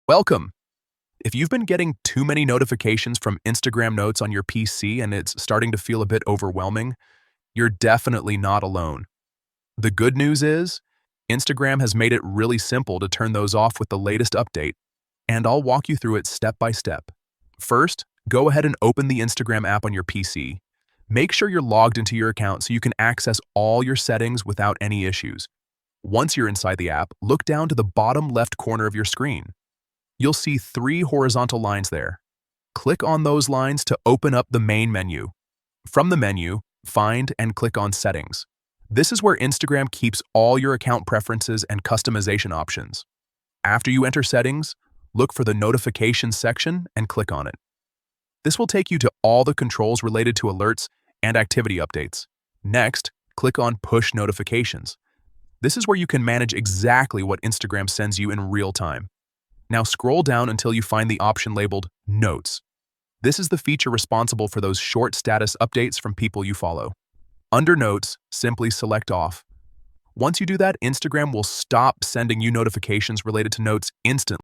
Welcome! If you've been getting too many notifications from Instagram Notes on your PC and it's starting to feel a bit overwhelming, you're definitely not alone. The good news is, Instagram has made it really simple to turn those off with the latest update, and I'll walk you through it step by step. First, go ahead and open the Instagram app on your PC. Make sure you're logged into your account so you can access all your settings without any issues. Once you're inside the app, look down to the bottom left corner of your screen. You'll see 3 horizontal lines there. Click on those lines to open up the main menu. From the menu, find and click on Settings. This is where Instagram keeps all your account preferences and customization options. After you enter Settings, look for the Notifications section and click on it. This will take you to all the controls related to alerts and activity updates. Next, click on Push Notifications. This is where you can manage exactly what Instagram sends you in real time. Now scroll down until you find the option labeled Notes. This is the feature responsible for those short status updates from people you follow. Under Notes, simply select Off. Once you do that, Instagram will stop sending you notifications related to Notes instantly.